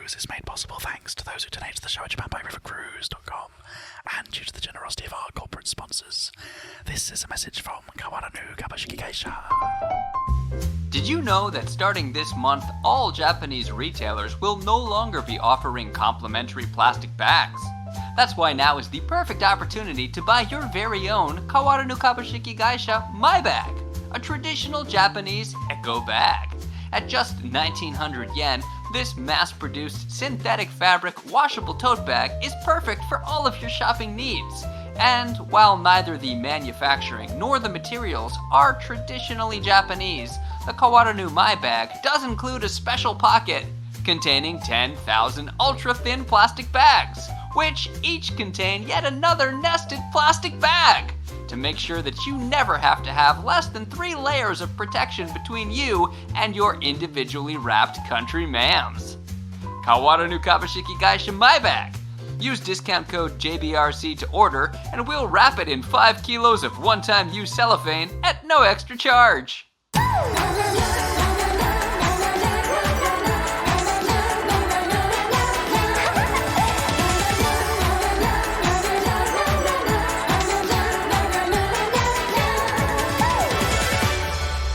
Cruise is made possible thanks to those who donate to the show at japanbyrivercruise.com and due to the generosity of our corporate sponsors. This is a message from Kawaranu Kabashiki Geisha. Did you know that starting this month, all Japanese retailers will no longer be offering complimentary plastic bags? That's why now is the perfect opportunity to buy your very own Kawaranu Kabashiki Geisha My Bag, a traditional Japanese eco bag. At just 1,900 yen, this mass-produced synthetic fabric washable tote bag is perfect for all of your shopping needs. And while neither the manufacturing nor the materials are traditionally Japanese, the Kawaranu My Bag does include a special pocket containing 10,000 ultra-thin plastic bags, which each contain yet another nested plastic bag, to make sure that you never have to have less than 3 layers of protection between you and your individually wrapped country ma'ams. Kawaranu Kabashiki Geisha My Bag. Use discount code JBRC to order, and we'll wrap it in 5 kilos of one-time use cellophane at no extra charge.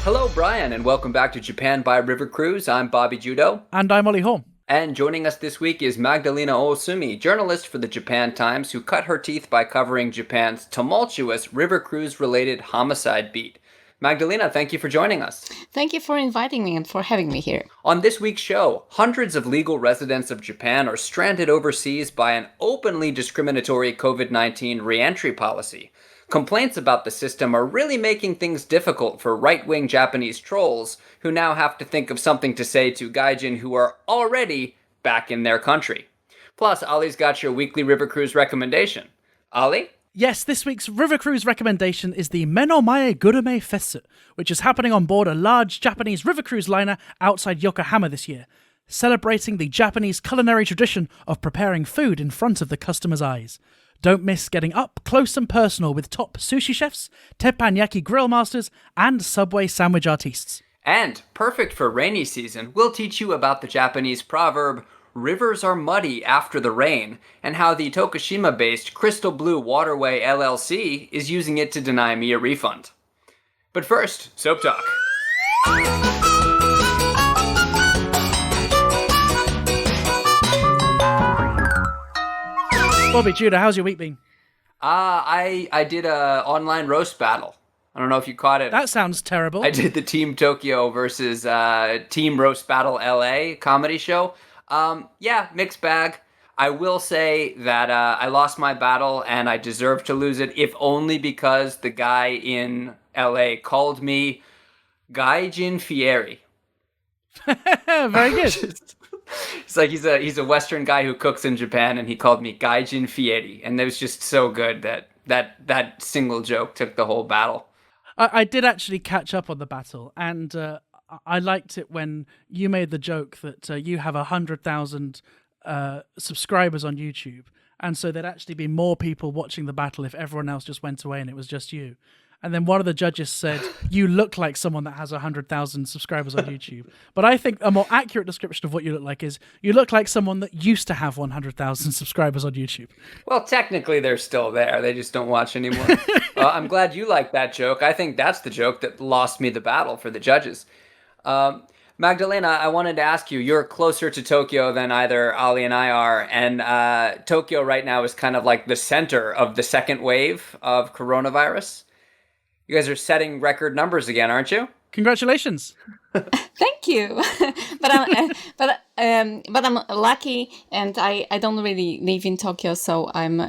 Hello, Brian, and welcome back to Japan by River Cruise. I'm Bobby Judo. And I'm Ollie Holm. And joining us this week is Magdalena Osumi, journalist for the Japan Times, who cut her teeth by covering Japan's tumultuous river cruise-related homicide beat. Magdalena, thank you for joining us. Thank you for inviting me and for having me here. On this week's show, hundreds of legal residents of Japan are stranded overseas by an openly discriminatory COVID-19 re-entry policy. Complaints about the system are really making things difficult for right-wing Japanese trolls who now have to think of something to say to gaijin who are already back in their country. Plus, Ollie's got your weekly river cruise recommendation. Ollie? Yes, this week's river cruise recommendation is the Menomae Gurame Fesu, which is happening on board a large Japanese river cruise liner outside Yokohama this year, celebrating the Japanese culinary tradition of preparing food in front of the customer's eyes. Don't miss getting up close and personal with top sushi chefs, teppanyaki grill masters, and Subway sandwich artistes. And, perfect for rainy season, we'll teach you about the Japanese proverb, rivers are muddy after the rain, and how the Tokushima-based Crystal Blue Waterway LLC is using it to deny me a refund. But first, Soap Talk. Bobby Judah, how's your week been? I did a online roast battle. I don't know if you caught it. That sounds terrible. I did the Team Tokyo versus Team Roast Battle LA comedy show. Yeah, mixed bag. I will say that I lost my battle and I deserve to lose it, if only because the guy in LA called me Gaijin Fieri. Very good. It's like he's a Western guy who cooks in Japan, and he called me Gaijin Fieri, and it was just so good that single joke took the whole battle. I did actually catch up on the battle, and I liked it when you made the joke that you have 100,000 subscribers on YouTube, and so there'd actually be more people watching the battle if everyone else just went away and it was just you. And then one of the judges said, you look like someone that has 100,000 subscribers on YouTube. But I think a more accurate description of what you look like is, you look like someone that used to have 100,000 subscribers on YouTube. Well, technically they're still there. They just don't watch anymore. I'm glad you like that joke. I think that's the joke that lost me the battle for the judges. Magdalena, I wanted to ask you, you're closer to Tokyo than either Ollie and I are. And Tokyo right now is kind of like the center of the second wave of coronavirus. You guys are setting record numbers again, aren't you? Congratulations. Thank you. but I'm lucky, and I don't really live in Tokyo, so I'm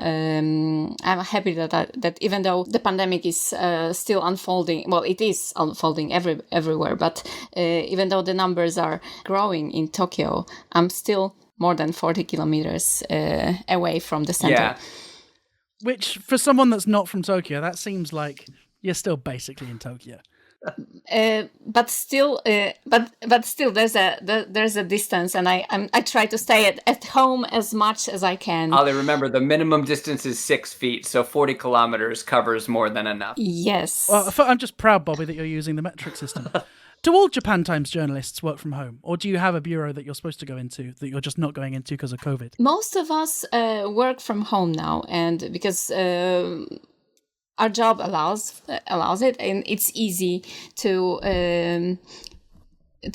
happy that even though the pandemic is still unfolding, well, it is unfolding everywhere, but even though the numbers are growing in Tokyo, I'm still more than 40 kilometers away from the center. Yeah. Which, for someone that's not from Tokyo, that seems like you're still basically in Tokyo. But still, there's a distance, and I try to stay at home as much as I can. Ollie, remember the minimum distance is 6 feet, so 40 kilometers covers more than enough. Yes. Well, I'm just proud, Bobby, that you're using the metric system. Do all Japan Times journalists work from home, or do you have a bureau that you're supposed to go into that you're just not going into because of COVID? Most of us work from home now, and because our job allows it, and it's easy to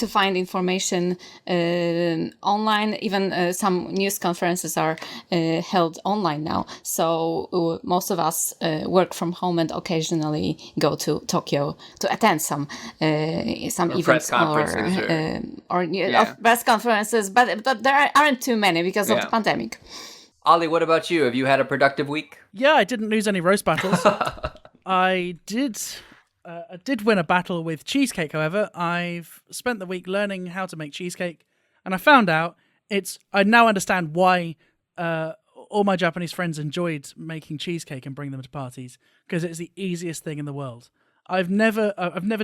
find information online. Even some news conferences are held online now. So most of us work from home and occasionally go to Tokyo to attend some events press conferences or press conferences. But there aren't too many because of the pandemic. Ollie, what about you? Have you had a productive week? Yeah, I didn't lose any roast battles. I did win a battle with cheesecake, however. I've spent the week learning how to make cheesecake, and I found out I now understand why all my Japanese friends enjoyed making cheesecake and bring them to parties, because it's the easiest thing in the world. I've never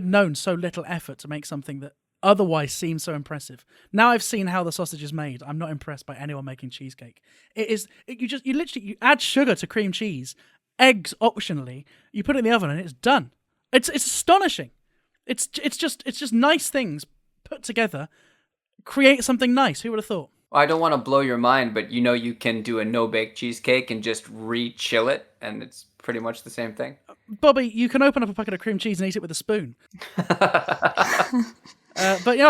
known so little effort to make something that otherwise seems so impressive. Now I've seen how the sausage is made, I'm not impressed by anyone making cheesecake. You add sugar to cream cheese, eggs optionally, you put it in the oven and it's done. It's astonishing. It's just nice things put together, create something nice. Who would have thought? I don't want to blow your mind, but you can do a no-bake cheesecake and just re-chill it, and it's pretty much the same thing. Bobby, you can open up a packet of cream cheese and eat it with a spoon. But yeah,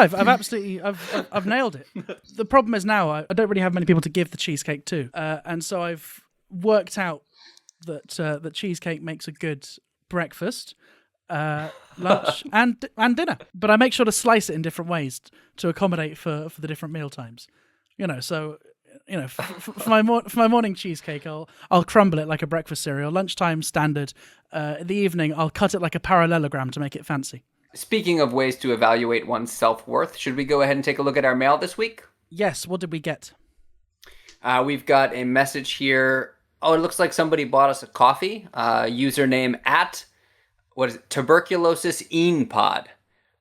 I've nailed it. The problem is now I don't really have many people to give the cheesecake to, and so I've worked out that cheesecake makes a good breakfast, lunch, and dinner. But I make sure to slice it in different ways to accommodate for the different meal times. For my morning cheesecake, I'll crumble it like a breakfast cereal. Lunchtime standard. In the evening, I'll cut it like a parallelogram to make it fancy. Speaking of ways to evaluate one's self-worth, should we go ahead and take a look at our mail this week? Yes. What did we get? We've got a message here. Oh, it looks like somebody bought us a coffee. Username at Tuberculosis Ean Pod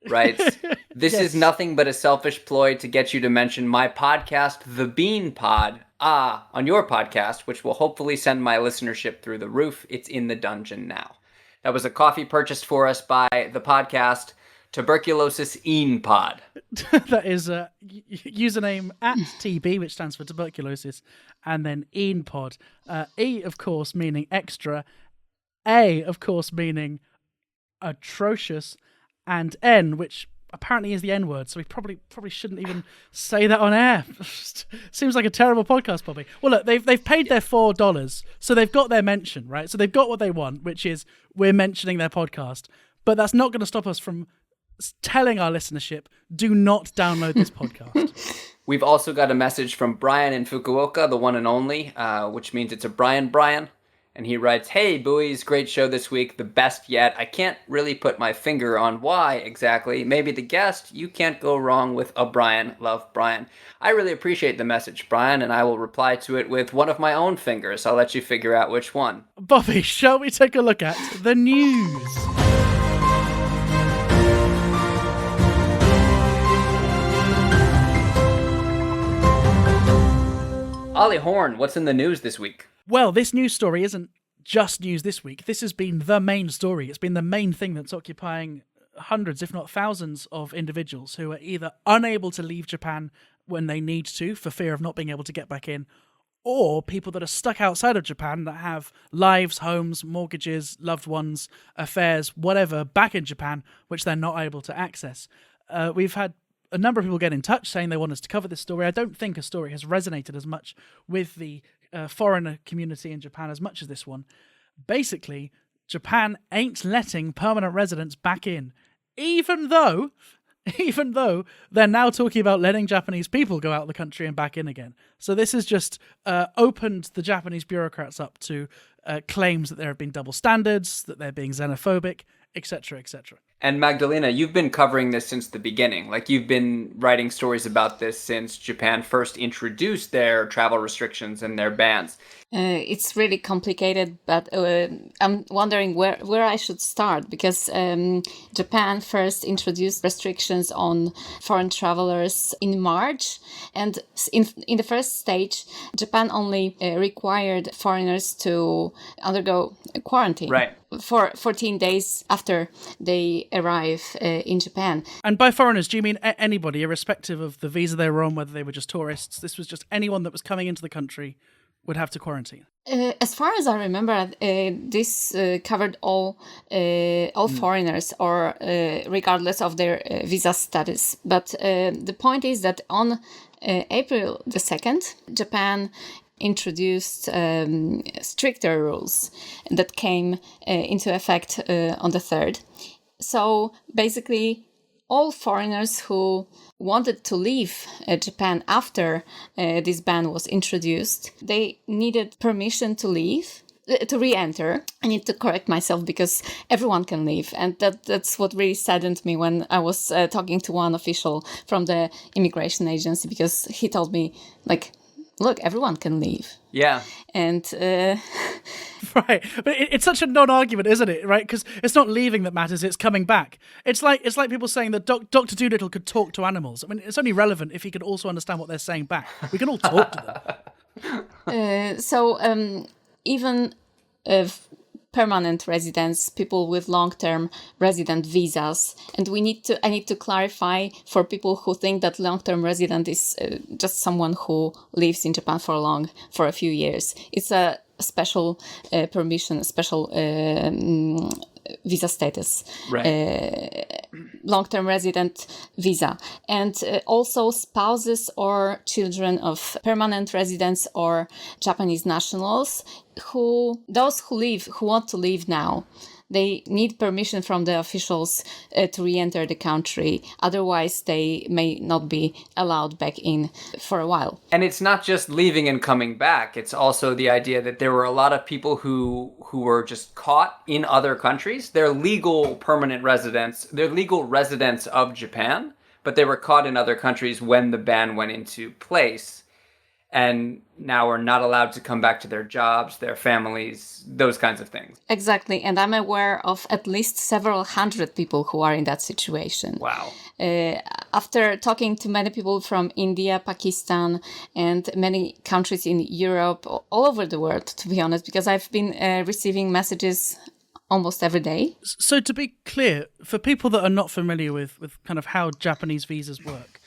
writes, this Yes. is nothing but a selfish ploy to get you to mention my podcast, The Bean Pod, on your podcast, which will hopefully send my listenership through the roof. It's in the dungeon now. That was a coffee purchased for us by the podcast, Tuberculosis Ean Pod. That is a username at TB, which stands for tuberculosis, and then Ean Pod. E, of course, meaning extra. A, of course, meaning atrocious, and N, which apparently is the N word, so we probably shouldn't even say that on air. Seems like a terrible podcast, Bobby. Well, look, they've paid their $4, so they've got their mention, right? So they've got what they want, which is we're mentioning their podcast, but that's not going to stop us from telling our listenership, do not download this podcast. We've also got a message from Brian in Fukuoka, the one and only, which means it's a Brian. And he writes, hey, buoys, great show this week, the best yet. I can't really put my finger on why exactly. Maybe the guest, you can't go wrong with a Brian. Love, Brian. I really appreciate the message, Brian, and I will reply to it with one of my own fingers. I'll let you figure out which one. Bobby, shall we take a look at the news? Ollie Horn, what's in the news this week? Well, this news story isn't just news this week. This has been the main story. It's been the main thing that's occupying hundreds, if not thousands, of individuals who are either unable to leave Japan when they need to for fear of not being able to get back in, or people that are stuck outside of Japan that have lives, homes, mortgages, loved ones, affairs, whatever, back in Japan, which they're not able to access. We've had a number of people get in touch saying they want us to cover this story. I don't think a story has resonated as much with the foreigner community in Japan as much as this one. Basically, Japan ain't letting permanent residents back in, even though they're now talking about letting Japanese people go out of the country and back in again. So this has just opened the Japanese bureaucrats up to claims that there have been double standards, that they're being xenophobic, etc., etc. And Magdalena, you've been covering this since the beginning. Like, you've been writing stories about this since Japan first introduced their travel restrictions and their bans. It's really complicated, but I'm wondering where I should start, because Japan first introduced restrictions on foreign travelers in March, and in the first stage, Japan only required foreigners to undergo quarantine. Right. for 14 days after they arrive in Japan. And by foreigners, do you mean anybody, irrespective of the visa they were on, whether they were just tourists? This was just anyone that was coming into the country would have to quarantine. As far as I remember, this covered all foreigners, or regardless of their visa status. But the point is that on April the 2nd, Japan introduced stricter rules that came into effect on the 3rd. So basically, all foreigners who wanted to leave Japan after this ban was introduced, they needed permission to leave, to re-enter. I need to correct myself because everyone can leave. And that's what really saddened me when I was talking to one official from the immigration agency, because he told me, like, look, everyone can leave. Yeah. And right, but it's such a non-argument, isn't it? Right, because it's not leaving that matters; it's coming back. It's like people saying that Dr. Dolittle could talk to animals. I mean, it's only relevant if he could also understand what they're saying back. We can all talk to them. Even if permanent residents, people with long-term resident visas, and I need to clarify for people who think that long-term resident is just someone who lives in Japan for a few years. It's a special permission, special visa status, right. Long-term resident visa, and also spouses or children of permanent residents or Japanese nationals those who want to leave now. They need permission from the officials to re-enter the country. Otherwise, they may not be allowed back in for a while. And it's not just leaving and coming back. It's also the idea that there were a lot of people who were just caught in other countries. They're legal permanent residents. They're legal residents of Japan, but they were caught in other countries when the ban went into place, and now are not allowed to come back to their jobs, their families, those kinds of things. Exactly. And I'm aware of at least several hundred people who are in that situation. Wow. After talking to many people from India, Pakistan, and many countries in Europe, all over the world, to be honest, because I've been receiving messages almost every day. So to be clear, for people that are not familiar with kind of how Japanese visas work,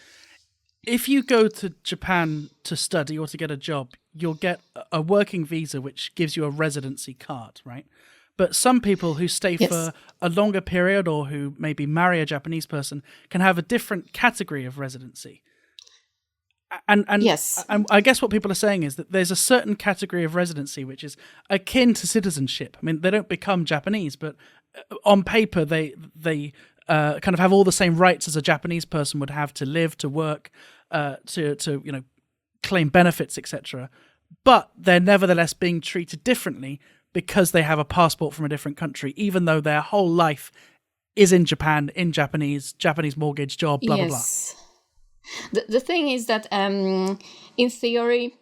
if you go to Japan to study or to get a job, you'll get a working visa, which gives you a residency card, right? But some people who stay for a longer period or who maybe marry a Japanese person can have a different category of residency. And yes. And I guess what people are saying is that there's a certain category of residency which is akin to citizenship. I mean, they don't become Japanese, but on paper they kind of have all the same rights as a Japanese person would have to live, to work, to claim benefits, etc. But they're nevertheless being treated differently because they have a passport from a different country, even though their whole life is in Japan, in Japanese mortgage, job, blah, blah, blah. The thing is that, in theory,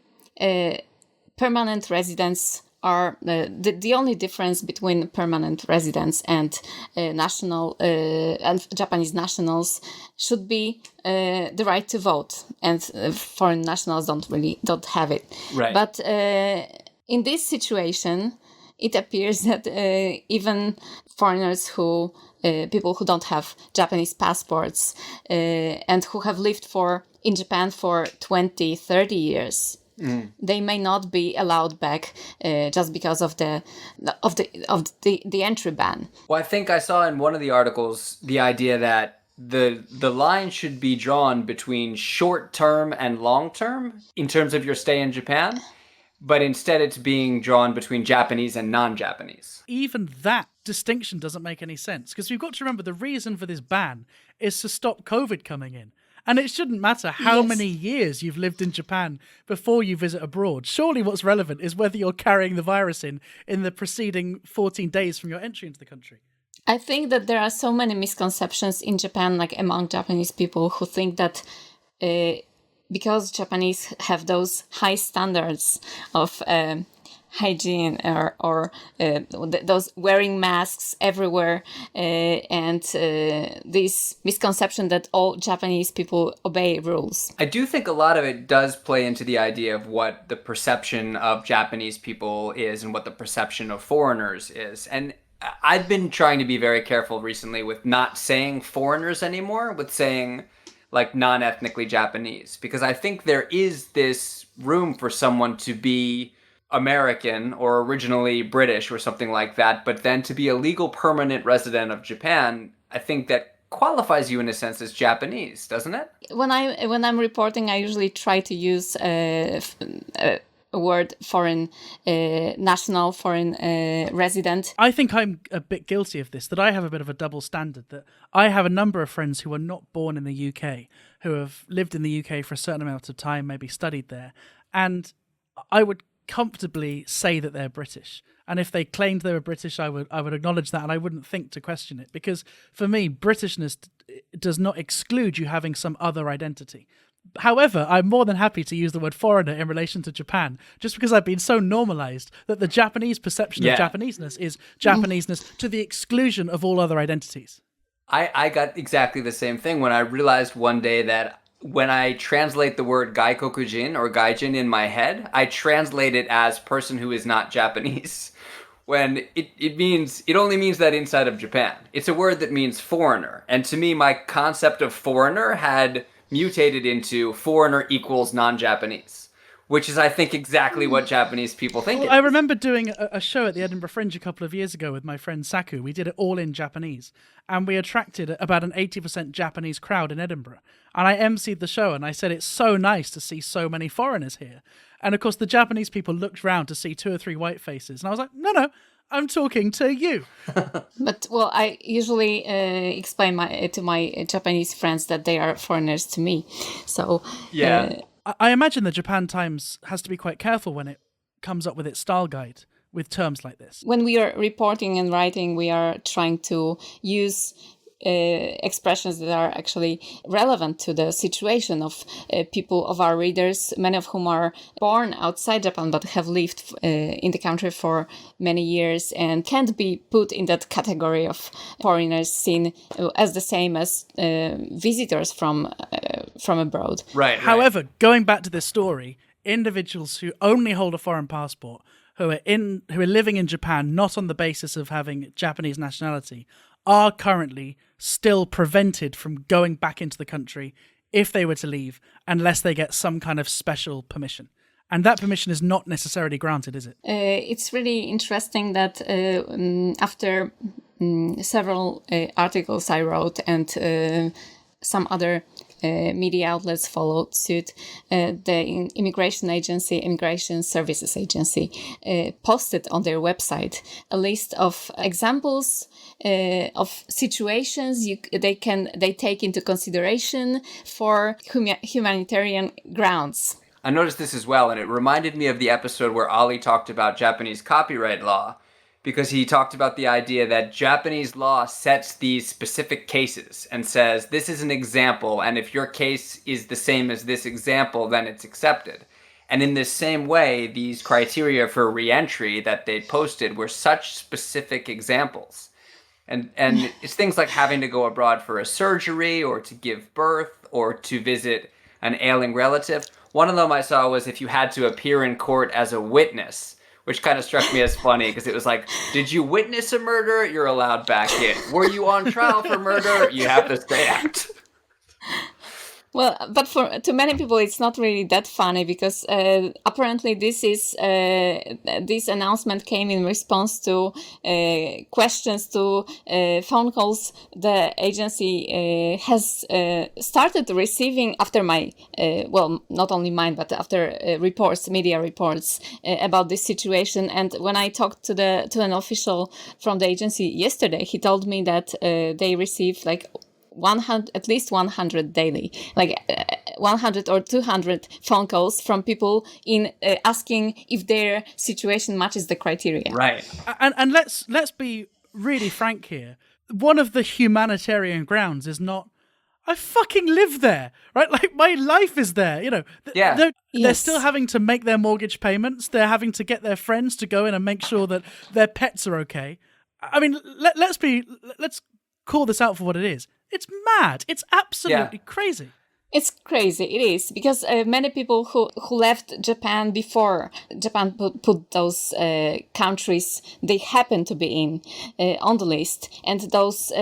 permanent residents are the only difference between permanent residents and and Japanese nationals should be the right to vote, and foreign nationals don't have it. Right. But in this situation, it appears that even foreigners people who don't have Japanese passports and who have lived in Japan for 20, 30 years, they may not be allowed back just because of the entry ban. Well, I think I saw in one of the articles the idea that the line should be drawn between short term and long term in terms of your stay in Japan, but instead it's being drawn between Japanese and non-Japanese. Even that distinction doesn't make any sense, because we've got to remember the reason for this ban is to stop COVID coming in. And it shouldn't matter how many years you've lived in Japan before you visit abroad. Surely what's relevant is whether you're carrying the virus in the preceding 14 days from your entry into the country. I think that there are so many misconceptions in Japan, like among Japanese people, who think that because Japanese have those high standards of hygiene or those wearing masks everywhere, and this misconception that all Japanese people obey rules. I do think a lot of it does play into the idea of what the perception of Japanese people is and what the perception of foreigners is. And I've been trying to be very careful recently with not saying foreigners anymore, with saying like non-ethnically Japanese, because I think there is this room for someone to be American or originally British or something like that, but then to be a legal permanent resident of Japan, I think that qualifies you in a sense as Japanese, doesn't it? When I'm reporting, I usually try to use a word foreign national, foreign resident. I think I'm a bit guilty of this, that I have a bit of a double standard, that I have a number of friends who are not born in the UK, who have lived in the UK for a certain amount of time, maybe studied there, and I would comfortably say that they're British. And if they claimed they were British, I would acknowledge that, and I wouldn't think to question it, because for me, Britishness does not exclude you having some other identity. However, I'm more than happy to use the word foreigner in relation to Japan, just because I've been so normalized that the Japanese perception of Japaneseness is Japaneseness to the exclusion of all other identities. I got exactly the same thing when I realized one day that when I translate the word gaikokujin or gaijin in my head, I translate it as person who is not Japanese. When it only means that inside of Japan. It's a word that means foreigner. And to me, my concept of foreigner had mutated into foreigner equals non-Japanese, which is, I think, exactly what Japanese people think it is. I remember doing a show at the Edinburgh Fringe a couple of years ago with my friend Saku. We did it all in Japanese, and we attracted about an 80% Japanese crowd in Edinburgh. And I emceed the show, and I said, it's so nice to see so many foreigners here. And of course, the Japanese people looked round to see 2 or 3 white faces. And I was like, no, I'm talking to you. But, well, I usually explain to my Japanese friends that they are foreigners to me. So, yeah. I imagine the Japan Times has to be quite careful when it comes up with its style guide with terms like this. When we are reporting and writing, we are trying to use expressions that are actually relevant to the situation of people, of our readers, many of whom are born outside Japan but have lived in the country for many years and can't be put in that category of foreigners seen as the same as visitors from abroad. Right. However, going back to this story, individuals who only hold a foreign passport, who are living in Japan not on the basis of having Japanese nationality, are currently still prevented from going back into the country if they were to leave, unless they get some kind of special permission. And that permission is not necessarily granted, is it? It's really interesting that after several articles I wrote and some other media outlets followed suit, the Immigration Services Agency, posted on their website a list of examples of situations they take into consideration for humanitarian grounds. I noticed this as well, and it reminded me of the episode where Ali talked about Japanese copyright law, because he talked about the idea that Japanese law sets these specific cases and says, this is an example, and if your case is the same as this example, then it's accepted. And in this same way, these criteria for re-entry that they posted were such specific examples. And it's things like having to go abroad for a surgery or to give birth or to visit an ailing relative. One of them I saw was if you had to appear in court as a witness, which kind of struck me as funny because it was like, did you witness a murder? You're allowed back in. Were you on trial for murder? You have to stay out. Well, but to many people, it's not really that funny because apparently this announcement came in response to questions to phone calls the agency has started receiving after my, not only mine, but after media reports about this situation. And when I talked to an official from the agency yesterday, he told me that they receive like 100, at least 100 daily, like 100 or 200 phone calls from people in asking if their situation matches the criteria. Right. And let's be really frank here. One of the humanitarian grounds is not, I fucking live there, right? Like my life is there, you know. Yeah. They're still having to make their mortgage payments. They're having to get their friends to go in and make sure that their pets are okay. I mean, let's call this out for what it is. It's mad. It's absolutely crazy. It's crazy. It is because many people who left Japan before Japan put those countries they happen to be in on the list, and those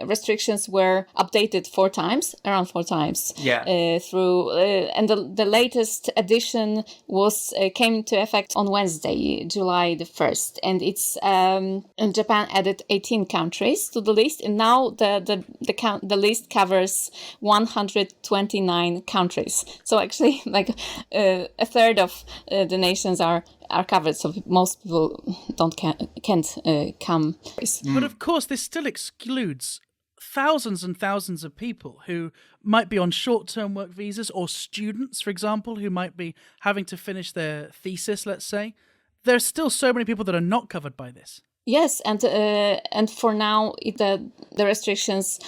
restrictions were updated around four times. Yeah. Through and the latest edition was came into effect on Wednesday, July the 1st, and it's and Japan added 18 countries to the list, and now the list covers 129 countries. So actually, like a third of the nations are covered. So most people can't come. But of course, this still excludes thousands and thousands of people who might be on short-term work visas, or students, for example, who might be having to finish their thesis, let's say. There's still so many people that are not covered by this. Yes, and for now, the restrictions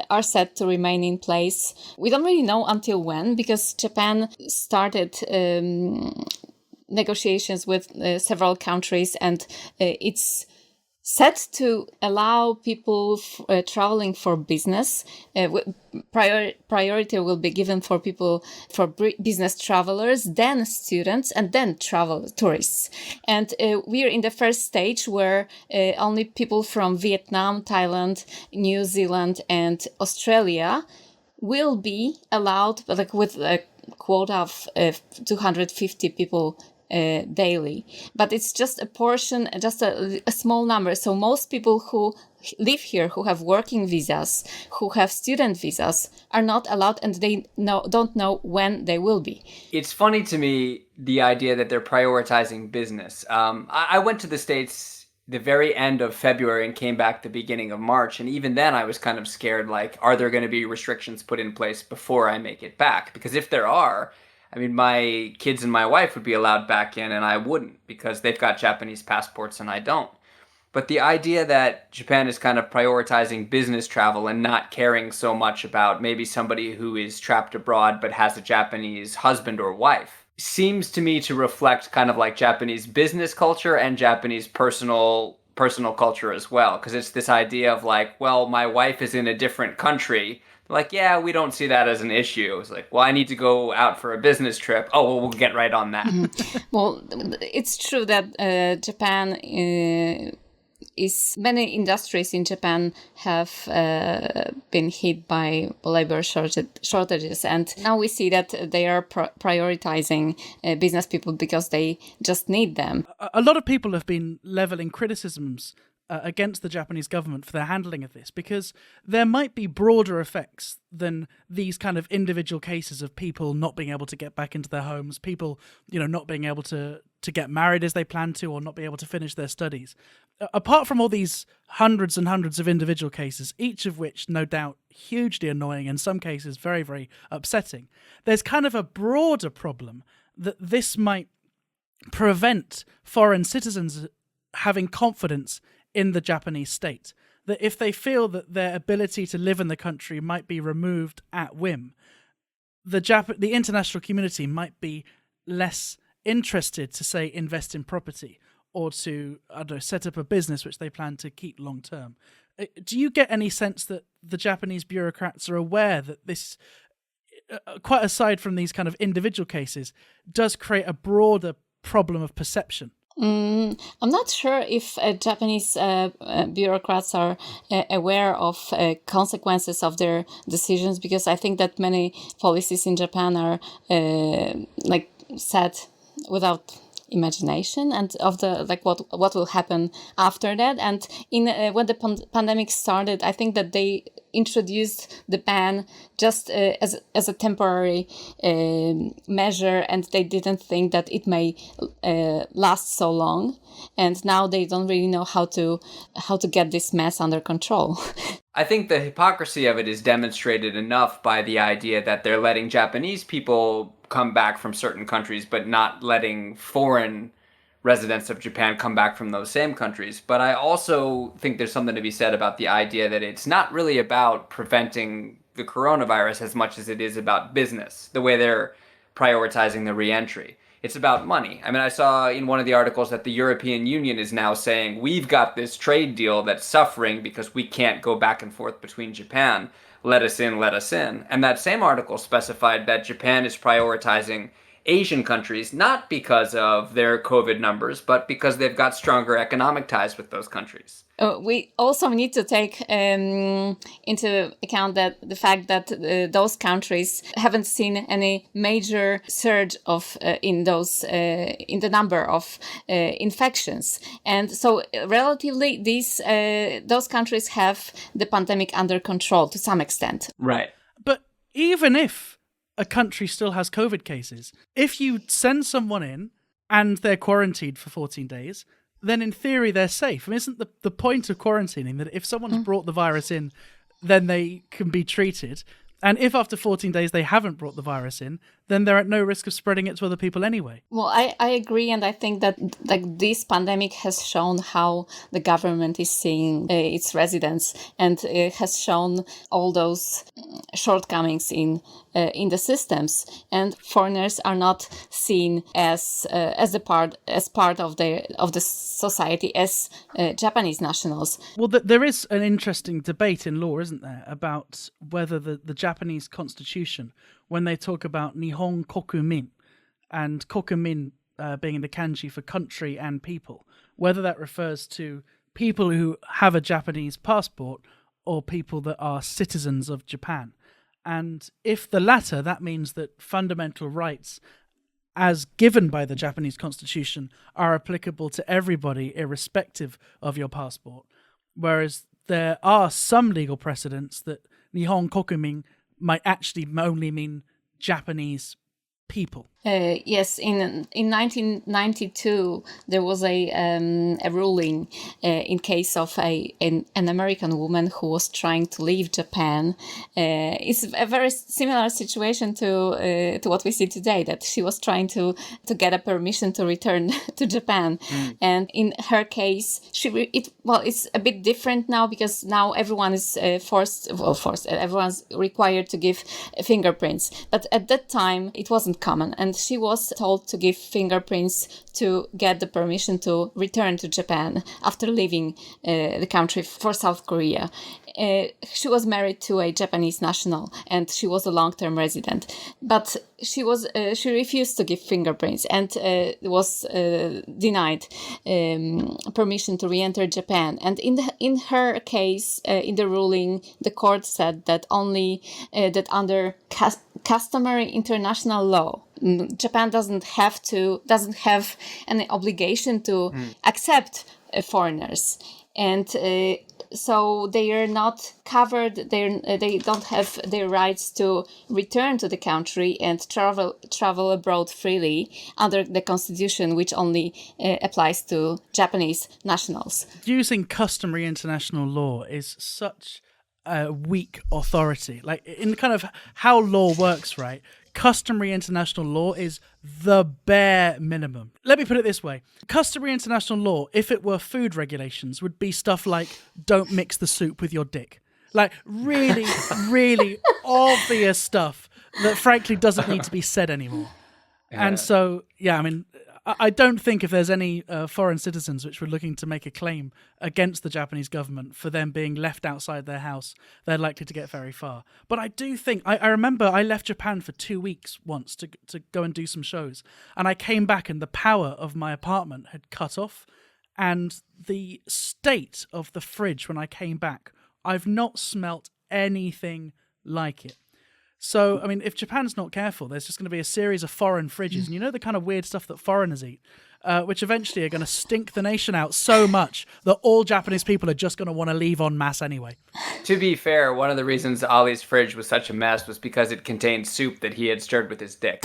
are set to remain in place. We don't really know until when, because Japan started negotiations with several countries, and it's set to allow people traveling for business. Priority will be given for people, for business travelers, then students, and then tourists. And we're in the first stage where only people from Vietnam, Thailand, New Zealand, and Australia will be allowed, like with a quota of 250 people daily. But it's just a portion, just a small number. So most people who live here, who have working visas, who have student visas, are not allowed, and they don't know when they will be. It's funny to me, the idea that they're prioritizing business. I went to the States the very end of February and came back the beginning of March. And even then I was kind of scared, like, are there going to be restrictions put in place before I make it back? Because if there are, I mean, my kids and my wife would be allowed back in and I wouldn't, because they've got Japanese passports and I don't. But the idea that Japan is kind of prioritizing business travel and not caring so much about maybe somebody who is trapped abroad but has a Japanese husband or wife seems to me to reflect kind of like Japanese business culture and Japanese personal culture as well. Because it's this idea of like, well, my wife is in a different country. Like, yeah, we don't see that as an issue. It's like, well, I need to go out for a business trip. Oh, well, we'll get right on that. Mm-hmm. Well, it's true that Japan many industries in Japan have been hit by labor shortages. And now we see that they are prioritizing business people because they just need them. A lot of people have been leveling criticisms against the Japanese government for their handling of this, because there might be broader effects than these kind of individual cases of people not being able to get back into their homes, people, not being able to get married as they plan to, or not be able to finish their studies. Apart from all these hundreds and hundreds of individual cases, each of which no doubt hugely annoying, in some cases very, very upsetting, there's kind of a broader problem that this might prevent foreign citizens having confidence in the Japanese state, that if they feel that their ability to live in the country might be removed at whim, the international community might be less interested to, say, invest in property or to, set up a business which they plan to keep long term. Do you get any sense that the Japanese bureaucrats are aware that this, quite aside from these kind of individual cases, does create a broader problem of perception? I'm not sure if Japanese bureaucrats are aware of consequences of their decisions, because I think that many policies in Japan are set without imagination and of the what will happen after that. And when the pandemic started, I think that they introduced the ban just as a temporary measure, and they didn't think that it may last so long. And now they don't really know how to get this mess under control. I think the hypocrisy of it is demonstrated enough by the idea that they're letting Japanese people come back from certain countries, but not letting foreign residents of Japan come back from those same countries. But I also think there's something to be said about the idea that it's not really about preventing the coronavirus as much as it is about business, the way they're prioritizing the re-entry. It's about money. I mean, I saw in one of the articles that the European Union is now saying, we've got this trade deal that's suffering because we can't go back and forth between Japan. let us in, let us in. And that same article specified that Japan is prioritizing Asian countries, not because of their COVID numbers, but because they've got stronger economic ties with those countries. We also need to take into account that the fact that those countries haven't seen any major surge of in the number of infections, and so relatively those countries have the pandemic under control to some extent. Right. But even if a country still has COVID cases, if you send someone in and they're quarantined for 14 days, then in theory they're safe. I mean, isn't the point of quarantining that if someone's brought the virus in, then they can be treated? And if after 14 days they haven't brought the virus in, then they're at no risk of spreading it to other people anyway. Well, I agree, and I think that this pandemic has shown how the government is seeing its residents, and it has shown all those shortcomings in the systems. And foreigners are not seen as part of the society as Japanese nationals. Well, there is an interesting debate in law, isn't there, about whether the Japanese constitution, when they talk about Nihon Kokumin, and Kokumin being in the kanji for country and people, whether that refers to people who have a Japanese passport or people that are citizens of Japan. And if the latter, that means that fundamental rights as given by the Japanese constitution are applicable to everybody irrespective of your passport. Whereas there are some legal precedents that Nihon Kokumin might actually only mean Japanese people. Yes, in 1992 there was a ruling in case of an American woman who was trying to leave Japan. It's a very similar situation to what we see today, that she was trying to get a permission to return to Japan, and in her case it's a bit different now, because now everyone is everyone's required to give fingerprints, but at that time it wasn't common, and she was told to give fingerprints to get the permission to return to Japan after leaving the country for South Korea. She was married to a Japanese national, and she was a long-term resident, but she refused to give fingerprints and was denied permission to re-enter Japan. And in her case, in the ruling, the court said that only that under customary international law, Japan doesn't have any obligation to accept foreigners, and so they are not covered. They don't have their rights to return to the country and travel abroad freely under the constitution, which only applies to Japanese nationals. Using customary international law is such a weak authority. Like, in kind of how law works, right? Customary international law is the bare minimum. Let me put it this way. Customary international law, if it were food regulations, would be stuff like don't mix the soup with your dick. Like, really, really obvious stuff that frankly doesn't need to be said anymore. Yeah. And so, yeah, I mean, I don't think if there's any foreign citizens which were looking to make a claim against the Japanese government for them being left outside their house, they're likely to get very far. But I do think, I remember I left Japan for 2 weeks once to go and do some shows. And I came back and the power of my apartment had cut off. And the state of the fridge when I came back, I've not smelt anything like it. So, I mean, if Japan's not careful, there's just going to be a series of foreign fridges. And you know the kind of weird stuff that foreigners eat, which eventually are going to stink the nation out so much that all Japanese people are just going to want to leave en masse anyway. To be fair, one of the reasons Ollie's fridge was such a mess was because it contained soup that he had stirred with his dick.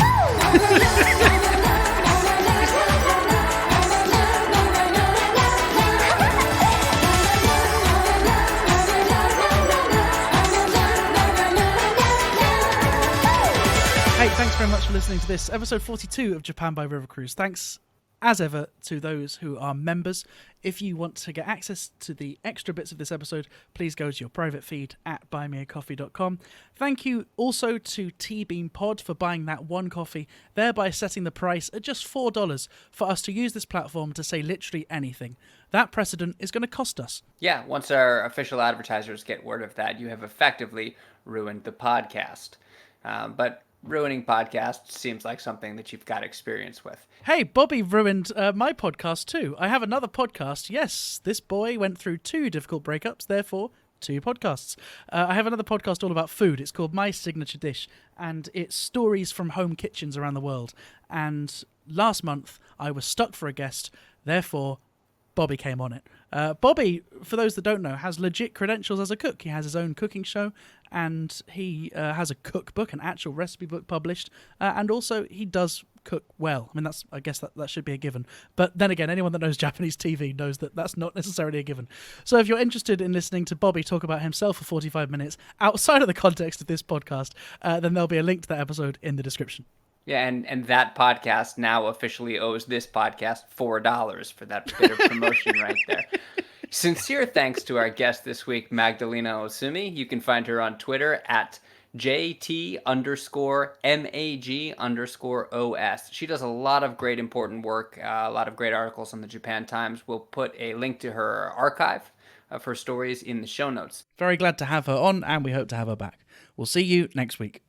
Hey, thanks very much for listening to this episode 42 of Japan by River Cruise. Thanks as ever, to those who are members, if you want to get access to the extra bits of this episode, please go to your private feed at buymeacoffee.com. Thank you also to T-Beam Pod for buying that one coffee, thereby setting the price at just $4 for us to use this platform to say literally anything. That precedent is going to cost us. Yeah, once our official advertisers get word of that, you have effectively ruined the podcast. But ruining podcasts seems like something that you've got experience with. Hey, Bobby ruined my podcast too. I have another podcast. Yes, this boy went through 2 difficult breakups, therefore 2 podcasts. I have another podcast all about food. It's called My Signature Dish, and it's stories from home kitchens around the world. And last month, I was stuck for a guest, therefore Bobby came on it. Bobby, for those that don't know, has legit credentials as a cook. He has his own cooking show, and he has a cookbook, an actual recipe book published, and also he does cook well. I mean, I guess that should be a given. But then again, anyone that knows Japanese TV knows that that's not necessarily a given. So if you're interested in listening to Bobby talk about himself for 45 minutes outside of the context of this podcast, then there'll be a link to that episode in the description. Yeah, and that podcast now officially owes this podcast $4 for that bit of promotion right there. Sincere thanks to our guest this week, Magdalena Osumi. You can find her on Twitter at JT_MAG_OS. She does a lot of great important work, a lot of great articles on the Japan Times. We'll put a link to her archive of her stories in the show notes. Very glad to have her on, and we hope to have her back. We'll see you next week.